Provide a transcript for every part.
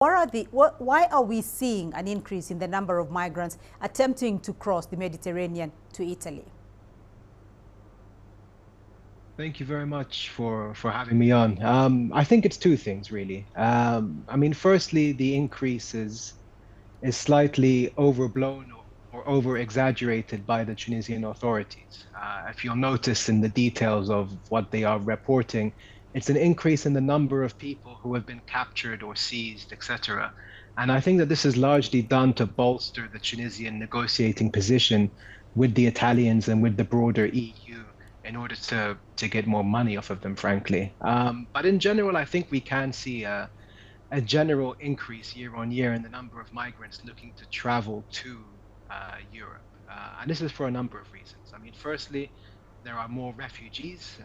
Why are we seeing an increase in the number of migrants attempting to cross the Mediterranean to Italy? Thank you very much for having me on. I think it's two things, really. I mean, firstly, the increase is slightly overblown or over-exaggerated by the Tunisian authorities. If you'll notice in the details of what they are reporting, it's an increase in the number of people who have been captured or seized, etc. And I think that this is largely done to bolster the Tunisian negotiating position with the Italians and with the broader EU in order to get more money off of them, frankly. But in general, I think we can see a general increase year on year in the number of migrants looking to travel to Europe. And this is for a number of reasons. I mean, firstly, there are more refugees.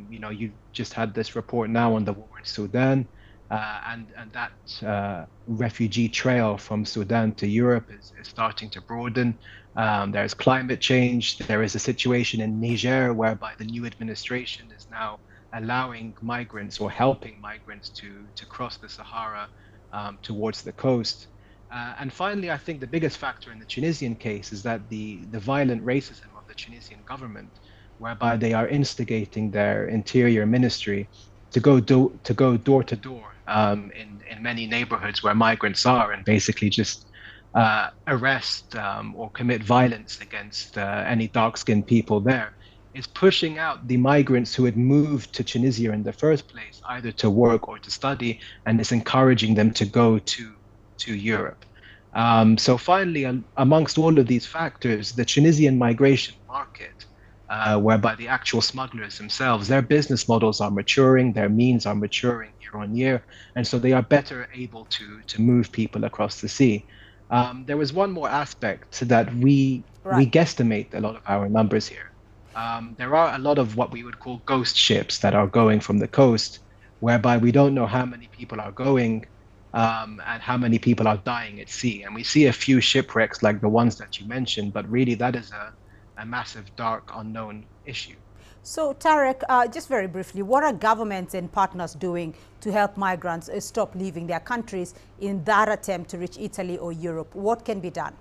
You just had this report now on the war in Sudan, and that refugee trail from Sudan to Europe is starting to broaden. There's climate change. There is a situation in Niger whereby the new administration is now allowing migrants or helping migrants to cross the Sahara towards the coast. And finally, I think the biggest factor in the Tunisian case is that the violent racism of the Tunisian government, whereby they are instigating their interior ministry to go door to door in many neighborhoods where migrants are and basically just arrest or commit violence against any dark-skinned people there, is pushing out the migrants who had moved to Tunisia in the first place, either to work or to study, and is encouraging them to go to Europe. So finally, amongst all of these factors, the Tunisian migration market, whereby the actual smugglers themselves, their business models are maturing, their means are maturing year on year, and so they are better able to move people across the sea. There was one more aspect that we guesstimate a lot of our numbers here. There are a lot of what we would call ghost ships that are going from the coast, whereby we don't know how many people are going and how many people are dying at sea. And we see a few shipwrecks like the ones that you mentioned, but really that is a massive, dark, unknown issue. So, Tarek, just very briefly, what are governments and partners doing to help migrants stop leaving their countries in that attempt to reach Italy or Europe? What can be done?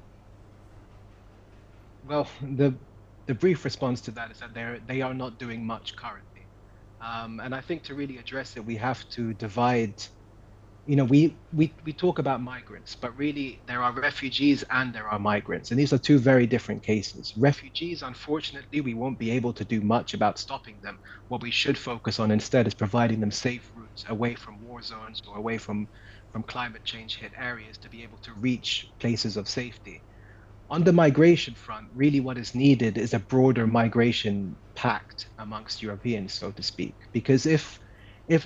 Well, the brief response to that is that they are not doing much currently. And I think to really address it, we have to divide. We talk about migrants, but really there are refugees and there are migrants. And these are two very different cases. Refugees, unfortunately, we won't be able to do much about stopping them. What we should focus on instead is providing them safe routes away from war zones or away from climate change hit areas to be able to reach places of safety. On the migration front, really what is needed is a broader migration pact amongst Europeans, so to speak. Because if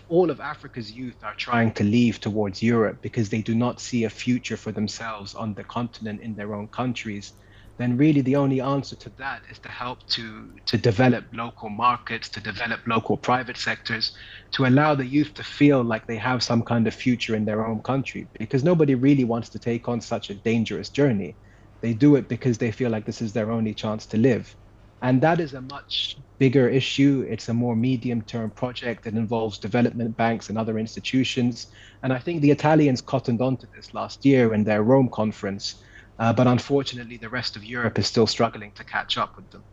all of Africa's youth are trying to leave towards Europe because they do not see a future for themselves on the continent in their own countries, then really the only answer to that is to help to develop local markets, to develop local private sectors, to allow the youth to feel like they have some kind of future in their own country, because nobody really wants to take on such a dangerous journey. They do it because they feel like this is their only chance to live. And that is a much bigger issue. It's a more medium-term project that involves development banks and other institutions. And I think the Italians cottoned onto this last year in their Rome conference. But unfortunately, the rest of Europe is still struggling to catch up with them.